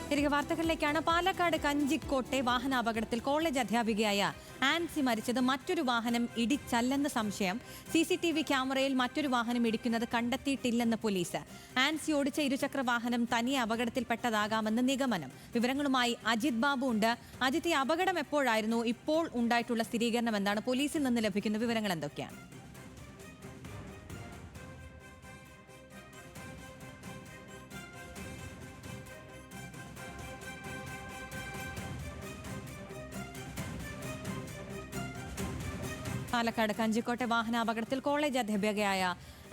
തിരികെ വാർത്തകളിലേക്കാണ്. പാലക്കാട് കഞ്ചിക്കോട്ടെ വാഹനാപകടത്തിൽ കോളേജ് അധ്യാപികയായ ആൻസി മരിച്ചത് മറ്റൊരു വാഹനം ഇടിച്ചല്ലെന്ന് സംശയം. CCTV ക്യാമറയിൽ മറ്റൊരു വാഹനം ഇടിക്കുന്നത് കണ്ടെത്തിയിട്ടില്ലെന്ന് പോലീസ്. ആൻസി ഓടിച്ച ഇരുചക്ര വാഹനം തനിയെ അപകടത്തിൽപ്പെട്ടതാകാമെന്ന് നിഗമനം. വിവരങ്ങളുമായി അജിത് ബാബു ഉണ്ട്. അജിത്, ഈ അപകടം എപ്പോഴായിരുന്നു? ഇപ്പോൾ ഉണ്ടായിട്ടുള്ള സ്ഥിരീകരണം എന്താണ്? പോലീസിൽ നിന്ന് ലഭിക്കുന്ന വിവരങ്ങൾ എന്തൊക്കെയാണ്? പാലക്കാട് കഞ്ചിക്കോട്ടെ വാഹനാപകടത്തിൽ കോളേജ് അധ്യാപികയായ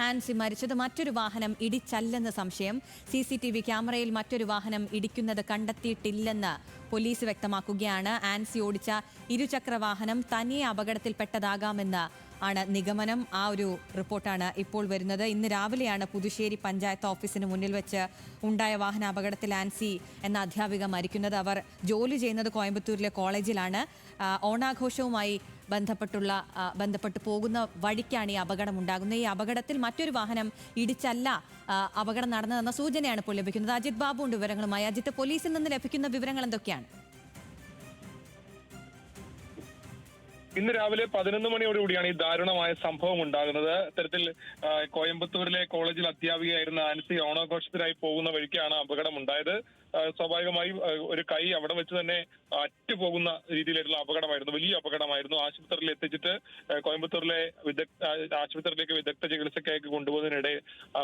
ആൻസി മരിച്ചത് മറ്റൊരു വാഹനം ഇടിച്ചല്ലെന്ന് സംശയം. CCTV ക്യാമറയിൽ മറ്റൊരു വാഹനം ഇടിക്കുന്നത് കണ്ടെത്തിയിട്ടില്ലെന്ന് പോലീസ് വ്യക്തമാക്കുകയാണ്. ആൻസി ഓടിച്ച ഇരുചക്ര വാഹനം തനിയെ അപകടത്തിൽപ്പെട്ടതാകാമെന്ന് ആണ് നിഗമനം. ആ ഒരു റിപ്പോർട്ടാണ് ഇപ്പോൾ വരുന്നത്. ഇന്ന് രാവിലെയാണ് പുതുശ്ശേരി പഞ്ചായത്ത് ഓഫീസിന് മുന്നിൽ വെച്ച് ഉണ്ടായ വാഹനാപകടത്തിൽ ആൻസി എന്ന അധ്യാപിക മരിക്കുന്നത്. അവർ ജോലി ചെയ്യുന്നത് കോയമ്പത്തൂരിലെ കോളേജിലാണ്. ഓണാഘോഷവുമായി ബന്ധപ്പെട്ട് പോകുന്ന വഴിക്കാണ് ഈ അപകടം ഉണ്ടാകുന്നത്. ഈ അപകടത്തിൽ മറ്റൊരു വാഹനം ഇടിച്ചല്ല അപകടം നടന്നതെന്ന സൂചനയാണ് ഇപ്പോൾ ലഭിക്കുന്നത്. അജിത് ബാബു ഉണ്ട് വിവരങ്ങളുമായി. അജിത്ത്, പോലീസിൽ നിന്ന് ലഭിക്കുന്ന വിവരങ്ങൾ എന്തൊക്കെയാണ്? ഇന്ന് രാവിലെ 11 മണിയോടുകൂടിയാണ് ഈ ദാരുണമായ സംഭവം ഉണ്ടാകുന്നത്. ഇത്തരത്തിൽ കോയമ്പത്തൂരിലെ കോളേജിൽ അധ്യാപികയായിരുന്ന ആൻസി ഓണാഘോഷത്തിനായി പോകുന്ന വഴിക്കാണ് അപകടം ഉണ്ടായത്. സ്വാഭാവികമായും ഒരു കൈ അവിടെ വെച്ച് തന്നെ അറ്റുപോകുന്ന രീതിയിലായിട്ടുള്ള അപകടമായിരുന്നു. വലിയ അപകടമായിരുന്നു. ആശുപത്രിയിൽ എത്തിച്ചിട്ട് കോയമ്പത്തൂരിലെ ആശുപത്രിയിലേക്ക് വിദഗ്ധ ചികിത്സയ്ക്കായി കൊണ്ടുപോകുന്നതിനിടെ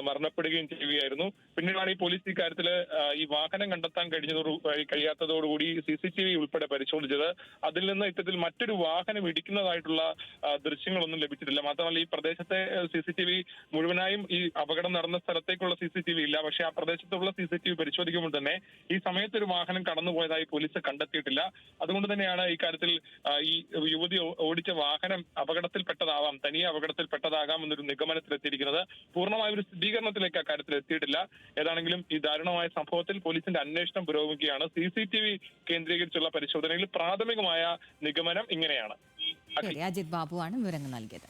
മരണപ്പെടുകയും ചെയ്യുകയായിരുന്നു. പിന്നീടാണ് ഈ പോലീസ് ഇക്കാര്യത്തിൽ ഈ വാഹനം കണ്ടെത്താൻ കഴിയാത്തതോടുകൂടി CCTV ഉൾപ്പെടെ പരിശോധിച്ചത്. അതിൽ നിന്ന് ഇത്തരത്തിൽ മറ്റൊരു വാഹനം ഇടിക്കുന്നതായിട്ടുള്ള ദൃശ്യങ്ങളൊന്നും ലഭിച്ചിട്ടില്ല. മാത്രമല്ല, ഈ പ്രദേശത്തെ CCTV മുഴുവനായും ഈ അപകടം നടന്ന സ്ഥലത്തേക്കുള്ള CCTV ഇല്ല. പക്ഷേ ആ പ്രദേശത്തുള്ള CCTV പരിശോധിക്കുമ്പോൾ തന്നെ ഈ സമയത്ത് ഒരു വാഹനം കടന്നുപോയതായി പോലീസ് കണ്ടെത്തിയിട്ടില്ല. അതുകൊണ്ട് തന്നെയാണ് ഇക്കാര്യത്തിൽ ഈ യുവതി ഓടിച്ച വാഹനം തനിയെ അപകടത്തിൽപ്പെട്ടതാകാം എന്നൊരു നിഗമനത്തിലെത്തിയിരിക്കുന്നത്. പൂർണ്ണമായ ഒരു സ്ഥിരീകരണത്തിലേക്ക് അക്കാര്യത്തിൽ എത്തിയിട്ടില്ല. ഏതാണെങ്കിലും ഈ ദാരുണമായ സംഭവത്തിൽ പോലീസിന്റെ അന്വേഷണം പുരോഗമിക്കുകയാണ്. CCTV കേന്ദ്രീകരിച്ചുള്ള പരിശോധനയിൽ പ്രാഥമികമായ നിഗമനം ഇങ്ങനെയാണ്. അജിത് ബാബുവാണ് വിവരങ്ങൾ നൽകിയത്.